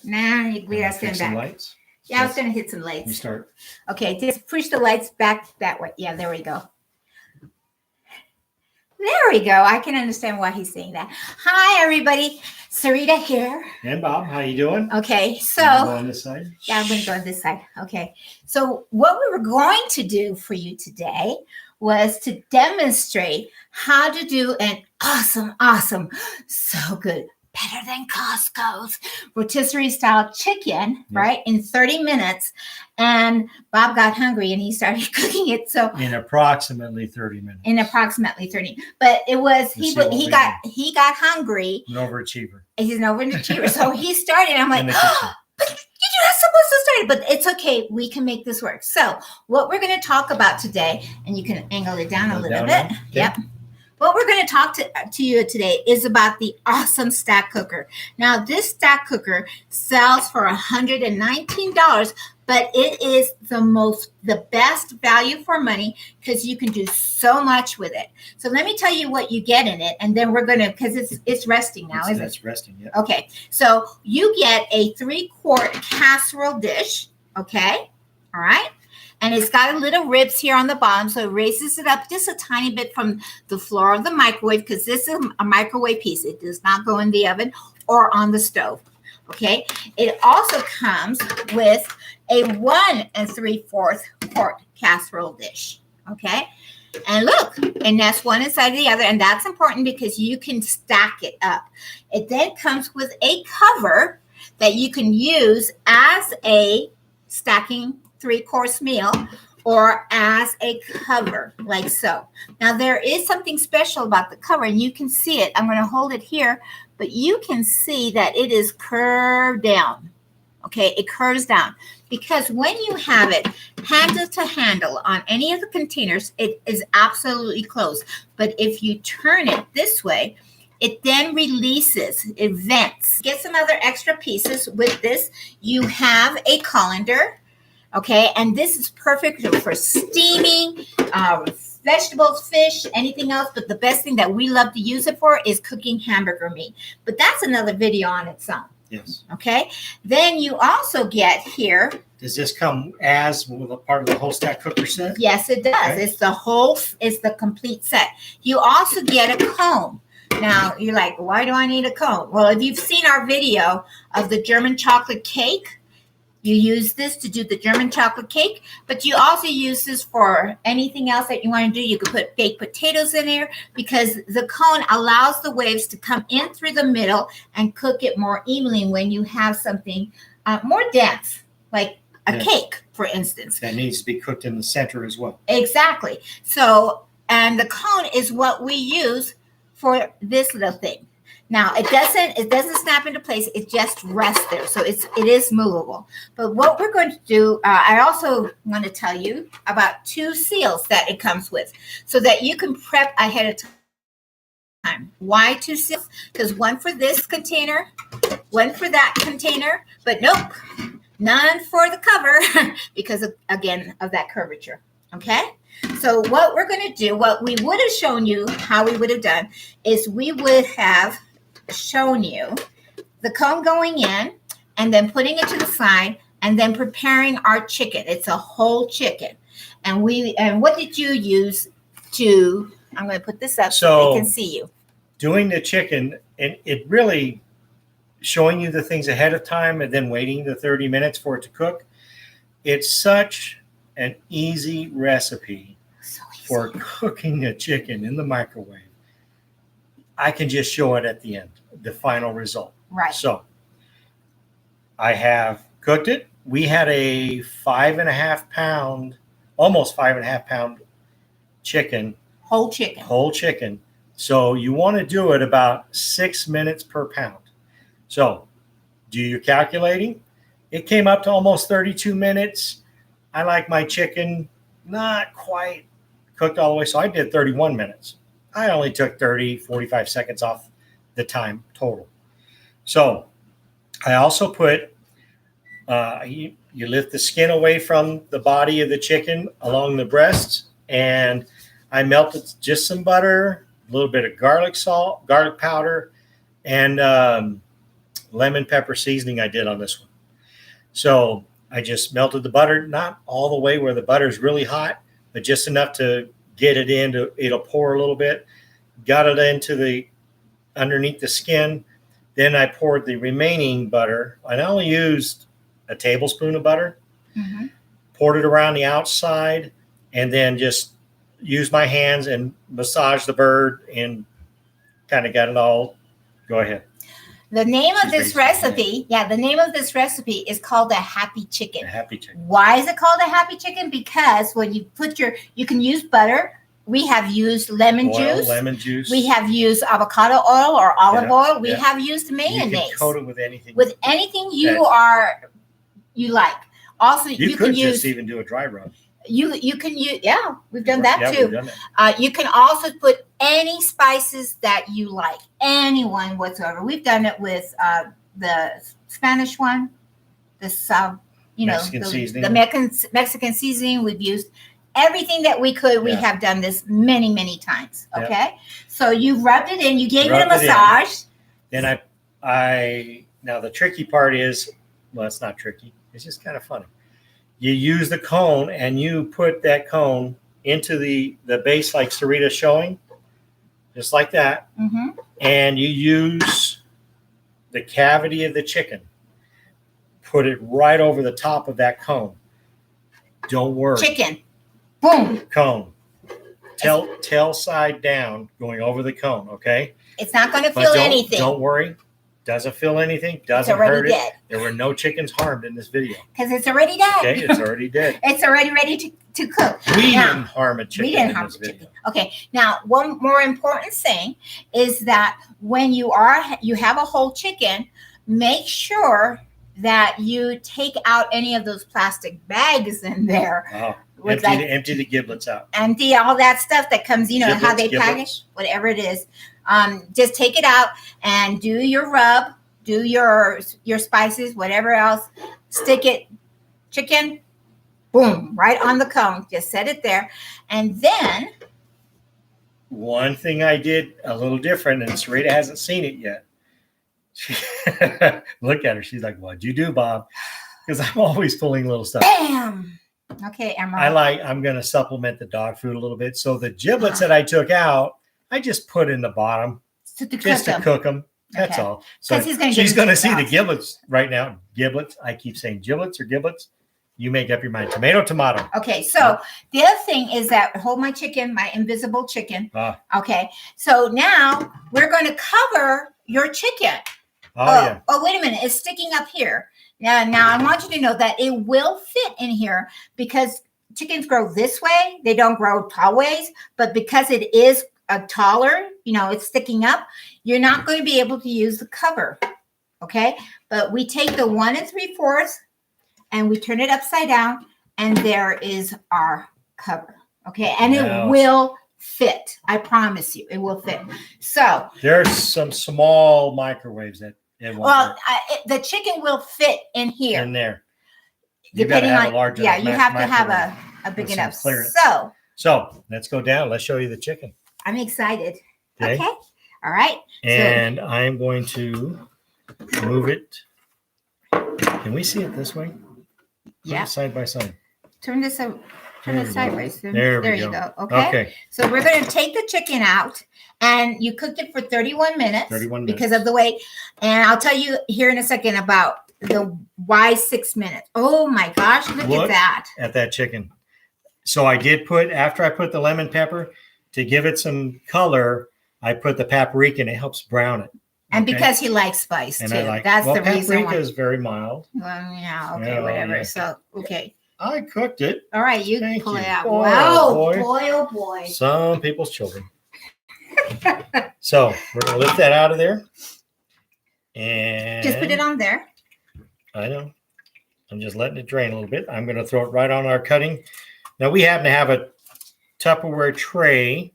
Nah, we gotta stand back. Lights? Yeah, I was gonna hit some lights. You start. Okay, just push the lights back that way. Yeah, there we go. There we go. I can understand why he's saying that. Hi, everybody. Sarita here. And Bob, how you doing? Okay, so go on this side. Yeah, I'm going to go on this side. Okay, so what we were going to do for you today was to demonstrate how to do an awesome, so good, better than Costco's rotisserie style chicken, right? In 30 minutes. And Bob got hungry and he started cooking it. So in approximately 30 minutes. But it was he got hungry. An overachiever. He's an overachiever. So he started. I'm like, oh, but you're not supposed to start it, but it's okay. We can make this work. So what we're going to talk about today, and you can angle it down a little bit. Okay. Yep. What we're going to talk to you today is about the awesome stack cooker. Now, this stack cooker sells for $119, but it is the best value for money because you can do so much with it. So let me tell you what you get in it, and then we're going to, because it's resting now, isn't it? It's resting, yeah. Okay, so you get a 3-quart casserole dish, okay? All right? And it's got a little ribs here on the bottom, so it raises it up just a tiny bit from the floor of the microwave because this is a microwave piece. It does not go in the oven or on the stove, okay? It also comes with a 1 3/4 quart casserole dish, okay? And look, and that's one inside the other, and that's important because you can stack it up. It then comes with a cover that you can use as a stacking 3-course meal or as a cover like so. Now there is something special about the cover and you can see it. I'm going to hold it here, but you can see that it is curved down. Okay, it curves down because when you have it handle to handle on any of the containers, it is absolutely closed. But if you turn it this way, it then releases, it vents. Get some other extra pieces with this. You have a colander. Okay, and this is perfect for steaming vegetables, fish, anything else. But the best thing that we love to use it for is cooking hamburger meat. But that's another video on its own. Yes. Okay, then you also get here. Does this come as a part of the whole stack cooker set? Yes, it does. Okay. It's the complete set. You also get a cone. Now, you're like, why do I need a cone? Well, if you've seen our video of the German chocolate cake, you use this to do the German chocolate cake, but you also use this for anything else that you want to do. You could put baked potatoes in there because the cone allows the waves to come in through the middle and cook it more evenly when you have something more dense, like a cake, for instance. That needs to be cooked in the center as well. Exactly. So, and the cone is what we use for this little thing. Now it doesn't snap into place. It just rests there, so it is movable. But what we're going to do, I also want to tell you about 2 seals that it comes with, so that you can prep ahead of time. Why 2 seals? Because one for this container, one for that container. But nope, none for the cover because of that curvature. Okay. So what we're going to do, what we would have shown you, how we would have done, is we would have shown you the cone going in and then putting it to the side and then preparing our chicken. It's a whole chicken. And what did you use to, I'm going to put this up so they can see you. Doing the chicken, and it really showing you the things ahead of time and then waiting the 30 minutes for it to cook. It's such an easy recipe for cooking a chicken in the microwave. I can just show it at the end, the final result. Right. So I have cooked it. We had a 5.5 pound, almost 5.5 pound chicken. Whole chicken. Whole chicken. So you want to do it about 6 minutes per pound. So do your calculating. It came up to almost 32 minutes. I like my chicken not quite cooked all the way, so I did 31 minutes. I only took 45 seconds off the time total. So I also put, you lift the skin away from the body of the chicken along the breasts, and I melted just some butter, a little bit of garlic powder, and lemon pepper seasoning I did on this one. So I just melted the butter, not all the way where the butter is really hot, but just enough to get it into, it'll pour a little bit. Got it into the, underneath the skin. Then I poured the remaining butter. I only used a tablespoon of butter, poured it around the outside, and then just used my hands and massaged the bird and kind of got it all. Go ahead. The name of this recipe, the name of this recipe is called a happy chicken. A happy chicken. Why is it called a happy chicken? Because when you put you can use butter. We have used lemon juice. We have used avocado oil or olive oil. We have used mayonnaise. You can coat it with anything. With anything you like. Also, you can use, just even do a dry rub. You can use, we've done that too. We've done that. You can also put any spices that you like, anyone whatsoever. We've done it with the Spanish one, the Mexican seasoning. We've used everything that we could. We have done this many, many times. Okay, so you rubbed it in. You gave it a massage. Then now the tricky part is, well, it's not tricky. It's just kind of funny. You use the cone and you put that cone into the base like Sarita's showing, just like that. And you use the cavity of the chicken, put it right over the top of that cone. Don't worry. Chicken. Boom. Cone. Tail side down, going over the cone, okay? It's not going to feel anything. Don't worry. Doesn't feel anything. Doesn't hurt it. There were no chickens harmed in this video. Because it's already dead. Okay, it's already dead. It's already ready to cook. We didn't harm a chicken. We didn't harm the chicken. Okay. Now, one more important thing is that when you have a whole chicken, make sure that you take out any of those plastic bags in there. Oh. Empty the giblets out. Empty all that stuff that comes, giblets, how they package, whatever it is. Just take it out and do your rub, do your spices, whatever else. Stick it, chicken, boom, right on the cone. Just set it there. And then. One thing I did a little different, and Sarita hasn't seen it yet. Look at her. She's like, what'd you do, Bob? Because I'm always pulling little stuff. Bam! Okay, Emerald. I'm going to supplement the dog food a little bit. So the giblets that I took out, I just put in the bottom to cook them. That's all. So she's going to see the giblets right now. Giblets. I keep saying giblets or giblets. You make up your mind. Tomato. Okay, so the other thing is that hold my chicken, my invisible chicken. Okay, so now we're going to cover your chicken. Oh, wait a minute. It's sticking up here. Now I want you to know that it will fit in here because chickens grow this way. They don't grow tall ways, but because it is a taller, it's sticking up, you're not going to be able to use the cover. Okay. But we take the 1 3/4 and we turn it upside down and there is our cover. Okay. And it will fit. I promise you it will fit. So there's some small microwaves that the chicken will fit in here. In there. Depending on, you have to have a big enough clearance. So let's go down. Let's show you the chicken. I'm excited. Okay. All right. And I'm going to move it. Can we see it this way? Yeah. Side by side. Turn it sideways. There you go. Okay. So we're going to take the chicken out, and you cooked it for 31 minutes. Because of the weight. And I'll tell you here in a second about the why 6 minutes. Oh my gosh! Look at that. At that chicken. So I did after I put the lemon pepper to give it some color, I put the paprika and it helps brown it. And because he likes spice too. That's the reason. Paprika is very mild. Well, whatever. Yeah. So, I cooked it. All right, you can pull it out. Boy, wow, boy, oh boy. Some people's children. So we're going to lift that out of there. And just put it on there. I know. I'm just letting it drain a little bit. I'm going to throw it right on our cutting. Now we happen to have a Tupperware tray.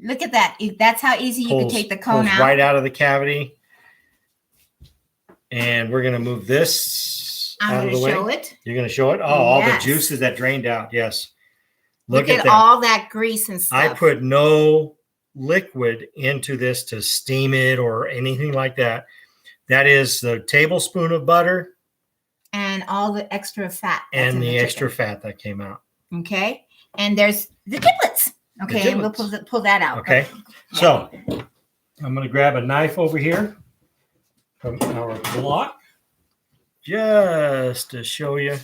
Look at that. That's how easy you can take the cone out. Right out of the cavity. And we're going to move this out of the way. I'm going to show it. You're going to show it? Oh, all the juices that drained out. Yes. Look at that. All that grease and stuff. I put no liquid into this to steam it or anything like that. That is the tablespoon of butter and all the extra fat. And the extra fat that came out. Okay. And there's the giblets. Okay. And we'll pull that out. Okay. Yeah. So I'm going to grab a knife over here from our block just to show you.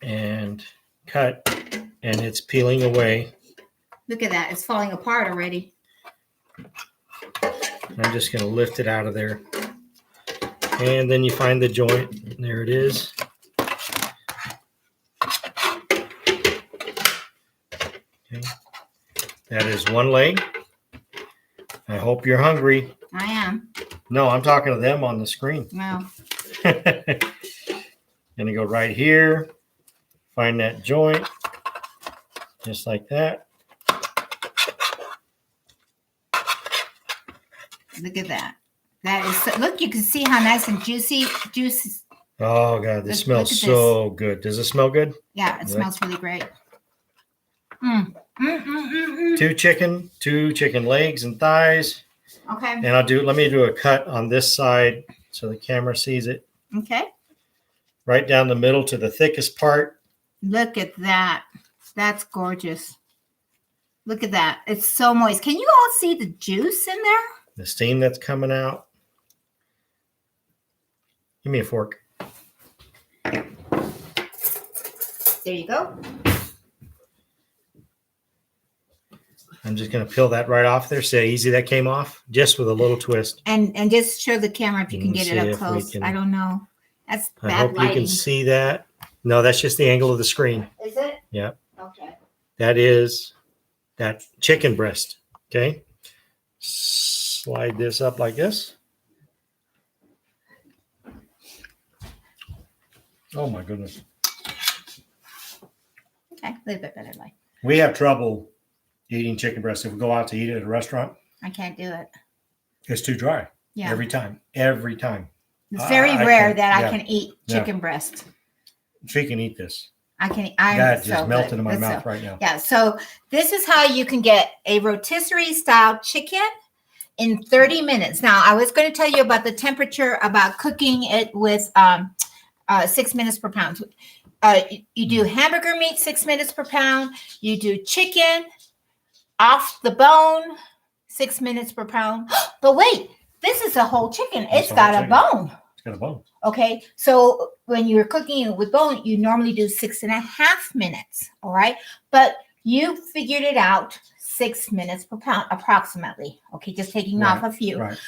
And cut. And it's peeling away. Look at that. It's falling apart already. I'm just going to lift it out of there. And then you find the joint. There it is. Okay. That is one leg. I hope you're hungry. I am. No, I'm talking to them on the screen. No. Gonna go right here. Find that joint. Just like that. Look at that. That is, look, you can see how nice and juicy. Oh, God, this smells so good. Does it smell good? Yeah, it smells really great. Two chicken legs and thighs. Okay. And let me do a cut on this side so the camera sees it. Okay. Right down the middle to the thickest part. Look at that. That's gorgeous. Look at that. It's so moist. Can you all see the juice in there? The steam that's coming out. Give me a fork. There you go. I'm just going to peel that right off there. See how easy that came off? Just with a little twist. And just show the camera if you can get it up close. I don't know. That's bad I hope lighting. you can see that. No, that's just the angle of the screen. Is it? Yeah. Okay. That is that chicken breast. Okay. Slide this up like this. Oh my goodness. Okay, a little bit better light. We have trouble eating chicken breast. If we go out to eat it at a restaurant, I can't do it. it's too dry. Yeah. Every time. Every time. It's very rare that I can eat chicken breast. She can eat this. I can. That just melted in my mouth right now. Yeah. So this is how you can get a rotisserie style chicken in 30 minutes. Now, I was going to tell you about the temperature, about cooking it with 6 minutes per pound. You do hamburger meat, 6 minutes per pound. You do chicken off the bone, 6 minutes per pound. But wait, this is a whole chicken. It's got a bone. It's got a bone. Okay. So when you're cooking it with bone, you normally do 6.5 minutes. All right. But you figured it out. 6 minutes per pound, approximately. Okay, just taking off a few. Right.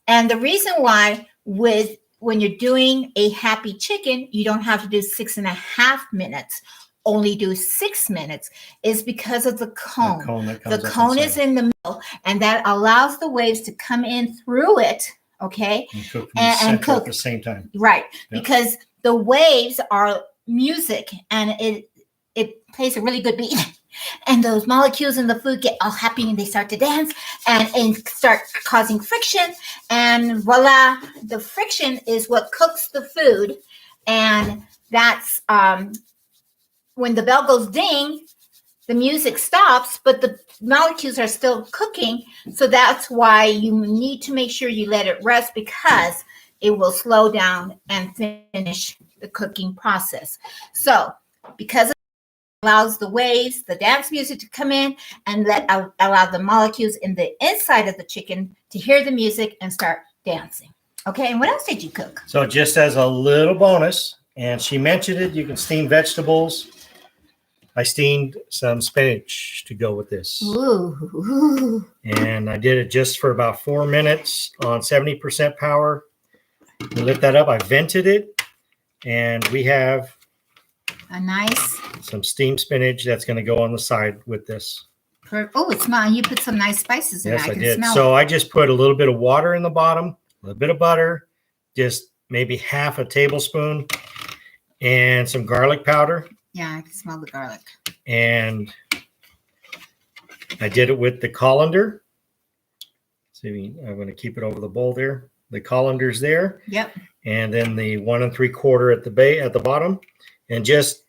And the reason why when you're doing a happy chicken, you don't have to do 6.5 minutes, only do 6 minutes, is because of the cone. The cone is in the middle, and that allows the waves to come in through it. Okay, and cook at the same time. Right, because the waves are music, and it plays a really good beat. And those molecules in the food get all happy and they start to dance and start causing friction. And voila, the friction is what cooks the food. And that's when the bell goes ding, the music stops, but the molecules are still cooking. So that's why you need to make sure you let it rest, because it will slow down and finish the cooking process. So because allows the waves, the dance music to come in and allow the molecules in the inside of the chicken to hear the music and start dancing. Okay, and what else did you cook? So just as a little bonus, and she mentioned it, you can steam vegetables. I steamed some spinach to go with this. Ooh. And I did it just for about 4 minutes on 70% power. We lit that up. I vented it, and we have a nice some steamed spinach that's going to go on the side with this. Oh, it's mine. You put some nice spices in. Yes, I did. So I just put a little bit of water in the bottom, a little bit of butter, just maybe half a tablespoon, and some garlic powder. Yeah, I can smell the garlic. And I did it with the colander. See, I'm going to keep it over the bowl there. The colander's there. Yep. And then the 1 3/4 at the bottom, and just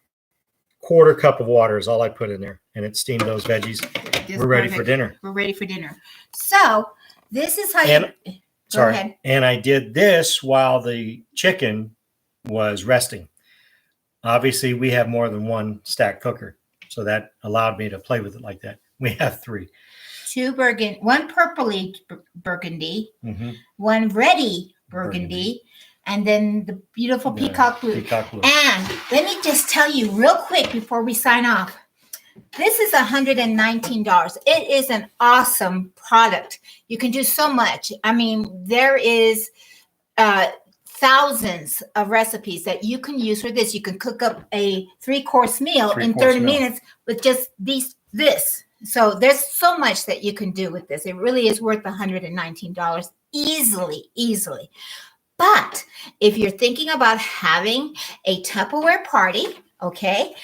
1/4 cup of water is all I put in there, and it steamed those veggies. We're ready for dinner. We're ready for dinner. So this is how Sorry. ahead. And I did this while the chicken was resting. Obviously, we have more than one stack cooker, so that allowed me to play with it like that. We have 3. 2 burgundy, 1 purpley burgundy, Mm-hmm. 1 reddy burgundy, and then the beautiful peacock blue. Peacock blue. And let me just tell you real quick before we sign off. This is $119. It is an awesome product. You can do so much. I mean, there is thousands of recipes that you can use for this. You can cook up a 3-course meal in 30 minutes with just this. So there's so much that you can do with this. It really is worth $119 easily. But if you're thinking about having a Tupperware party, okay,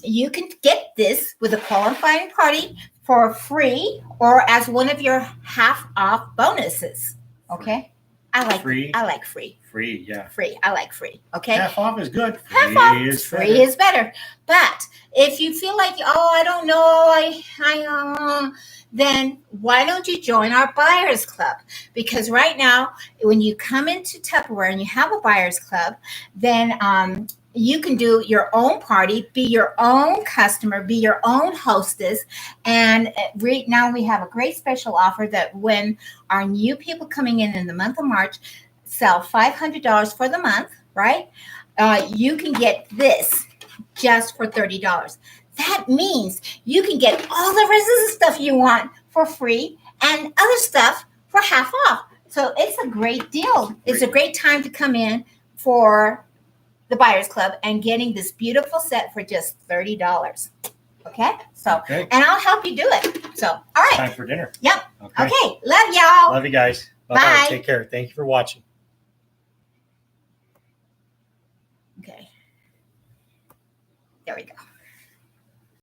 you can get this with a qualifying party for free or as one of your half-off bonuses. Okay, I like free. I like free. Free, yeah. Free. I like free. Okay. Half off is good. Half off. Free is better. But if you feel like, I don't know, then why don't you join our buyers club? Because right now, when you come into Tupperware and you have a buyers club, then you can do your own party, be your own customer, be your own hostess. And right now we have a great special offer that when our new people coming in the month of March sell $500 for the month, right? You can get this just for $30. That means you can get all the rest of the stuff you want for free and other stuff for half off. So it's a great deal. It's a great time to come in for the Buyers Club and getting this beautiful set for just $30. Okay? So, and I'll help you do it. So, all right. Time for dinner. Yep. Okay. Love y'all. Love you guys. Bye-bye. Bye. Take care. Thank you for watching. Okay. There we go.